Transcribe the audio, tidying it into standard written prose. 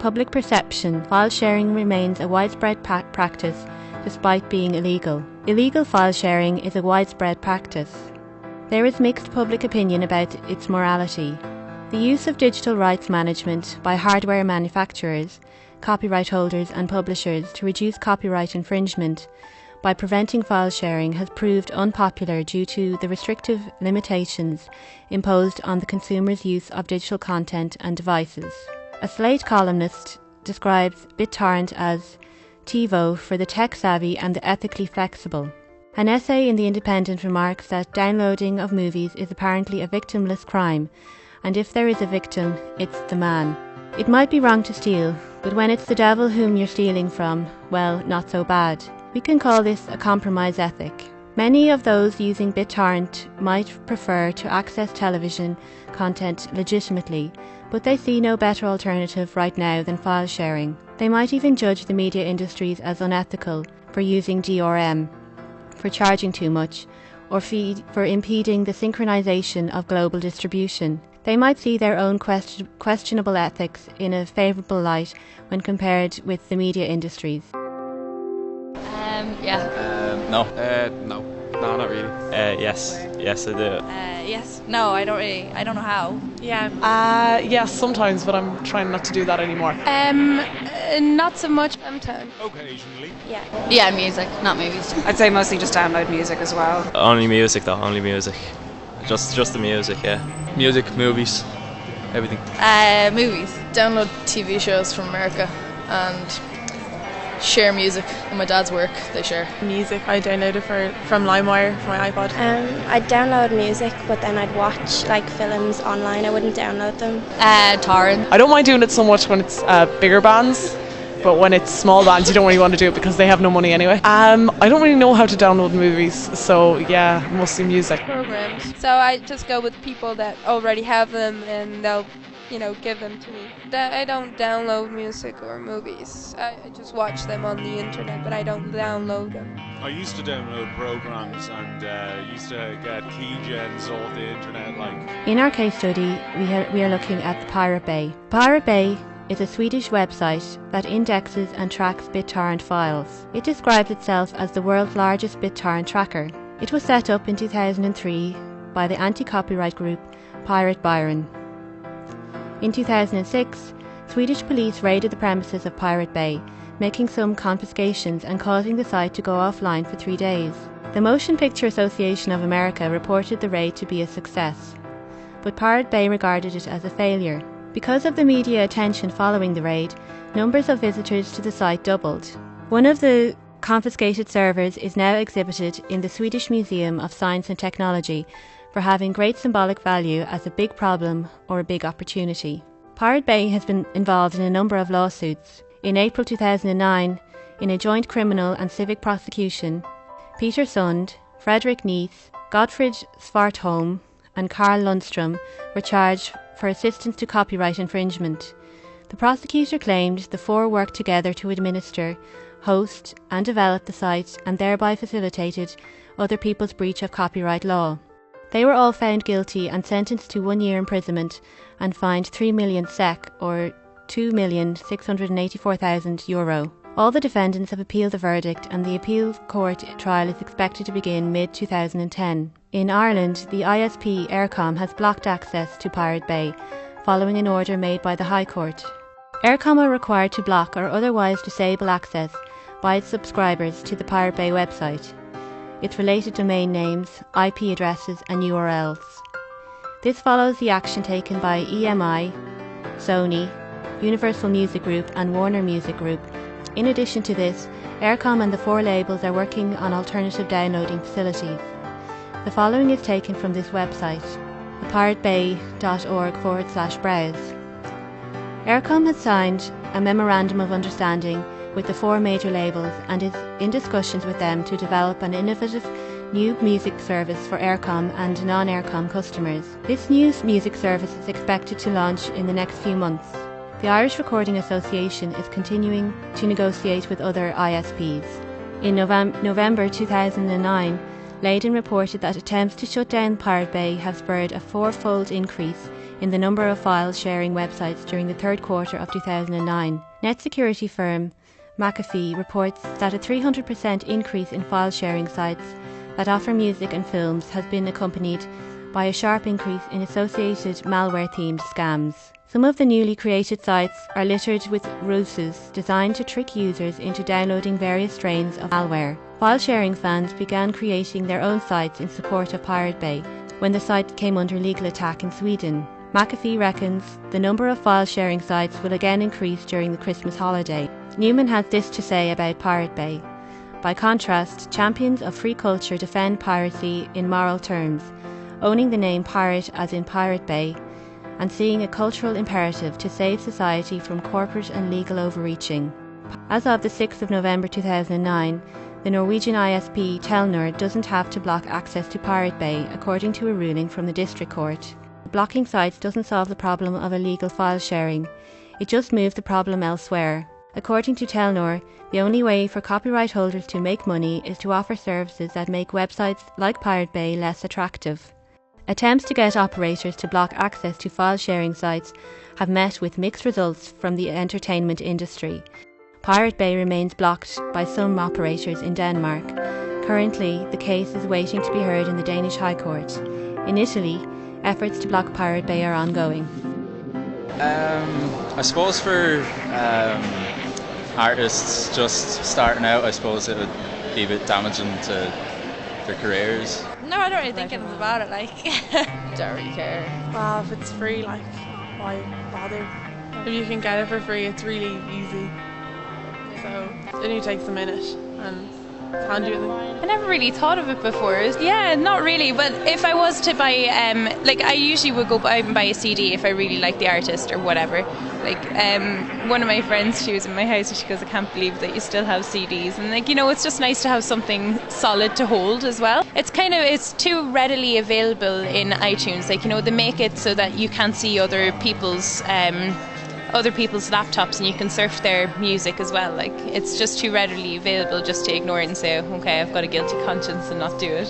public perception, file sharing remains a widespread practice despite being illegal. Illegal file sharing is a widespread practice. There is mixed public opinion about its morality. The use of digital rights management by hardware manufacturers, copyright holders and publishers to reduce copyright infringement by preventing file sharing has proved unpopular due to the restrictive limitations imposed on the consumer's use of digital content and devices. A Slate columnist describes BitTorrent as TiVo for the tech-savvy and the ethically flexible. An essay in The Independent remarks that downloading of movies is apparently a victimless crime, and if there is a victim, it's the man. It might be wrong to steal, but when it's the devil whom you're stealing from, well, not so bad. We can call this a compromise ethic. Many of those using BitTorrent might prefer to access television content legitimately, but they see no better alternative right now than file sharing. They might even judge the media industries as unethical for using DRM, for charging too much, or for impeding the synchronization of global distribution. They might see their own questionable ethics in a favourable light when compared with the media industries. No, not really. Yes, I do. Yes. No, I don't really. I don't know how. Yeah. Yes, sometimes, but I'm trying not to do that anymore. Not so much. Sometimes. Occasionally. Yeah. Yeah, music, not movies. I'd say mostly just download music as well. Only music though, only music. Just the music, yeah. Music, movies, everything. Movies. Download TV shows from America and share music. In my dad's work, they share. Music, I download it from LimeWire for my iPod. I'd download music, but then I'd watch films online. I wouldn't download them. Torrent. I don't mind doing it so much when it's bigger bands, but when it's small bands, you don't really want to do it because they have no money anyway. I don't really know how to download movies, so yeah, mostly music. Programs. So I just go with people that already have them, and they'll, give them to me. I don't download music or movies. I just watch them on the internet, but I don't download them. I used to download programs and used to get keygens off the internet. In our case study, we are looking at the Pirate Bay. Pirate Bay is a Swedish website that indexes and tracks BitTorrent files. It describes itself as the world's largest BitTorrent tracker. It was set up in 2003 by the anti-copyright group Pirate Byron. In 2006, Swedish police raided the premises of Pirate Bay, making some confiscations and causing the site to go offline for 3 days. The Motion Picture Association of America reported the raid to be a success, but Pirate Bay regarded it as a failure. Because of the media attention following the raid, numbers of visitors to the site doubled. One of the confiscated servers is now exhibited in the Swedish Museum of Science and Technology for having great symbolic value as a big problem or a big opportunity. Pirate Bay has been involved in a number of lawsuits. In April 2009, in a joint criminal and civic prosecution, Peter Sund, Fredrik Neith, Gottfrid Svartholm and Carl Lundström were charged for assistance to copyright infringement. The prosecutor claimed the four worked together to administer, host and develop the site and thereby facilitated other people's breach of copyright law. They were all found guilty and sentenced to 1 year imprisonment and fined 3 million SEK or €2,684,000. All the defendants have appealed the verdict and the appeal court trial is expected to begin mid-2010. In Ireland, the ISP Eircom has blocked access to Pirate Bay following an order made by the High Court. Eircom are required to block or otherwise disable access by its subscribers to the Pirate Bay website, its related domain names, IP addresses and URLs. This follows the action taken by EMI, Sony, Universal Music Group and Warner Music Group. In addition to this, Eircom and the four labels are working on alternative downloading facilities. The following is taken from this website, thepiratebay.org/browse. Eircom has signed a memorandum of understanding with the four major labels and is in discussions with them to develop an innovative new music service for Eircom and non-Eircom customers. This new music service is expected to launch in the next few months. The Irish Recording Association is continuing to negotiate with other ISPs. In November 2009, Leiden reported that attempts to shut down Pirate Bay have spurred a four-fold increase in the number of file sharing websites during the third quarter of 2009. Net security firm McAfee reports that a 300% increase in file sharing sites that offer music and films has been accompanied by a sharp increase in associated malware-themed scams. Some of the newly created sites are littered with ruses designed to trick users into downloading various strains of malware. File-sharing fans began creating their own sites in support of Pirate Bay when the site came under legal attack in Sweden. McAfee reckons the number of file-sharing sites will again increase during the Christmas holiday. Newman has this to say about Pirate Bay. By contrast, champions of free culture defend piracy in moral terms, owning the name pirate as in Pirate Bay, and seeing a cultural imperative to save society from corporate and legal overreaching. As of the 6th of November 2009, the Norwegian ISP Telenor doesn't have to block access to Pirate Bay according to a ruling from the District Court. Blocking sites doesn't solve the problem of illegal file sharing, it just moves the problem elsewhere. According to Telenor, the only way for copyright holders to make money is to offer services that make websites like Pirate Bay less attractive. Attempts to get operators to block access to file-sharing sites have met with mixed results from the entertainment industry. Pirate Bay remains blocked by some operators in Denmark. Currently, the case is waiting to be heard in the Danish High Court. In Italy, efforts to block Pirate Bay are ongoing. I suppose for artists just starting out, I suppose it would be a bit damaging to their careers. No, I don't really think anything about it, like. Don't really care. Well, if it's free, like, why bother? If you can get it for free, it's really easy. So it only takes a minute and can't do anything. I never really thought of it before. Yeah, not really. But if I was to buy, like I usually would go buy a CD if I really like the artist or whatever. Like one of my friends, she was in my house and she goes, I can't believe that you still have CDs. And like, you know, it's just nice to have something solid to hold as well. It's too readily available in iTunes. Like, you know, they make it so that you can't see other people's laptops and you can surf their music as well. Like, it's just too readily available just to ignore it and say, okay, I've got a guilty conscience and not do it.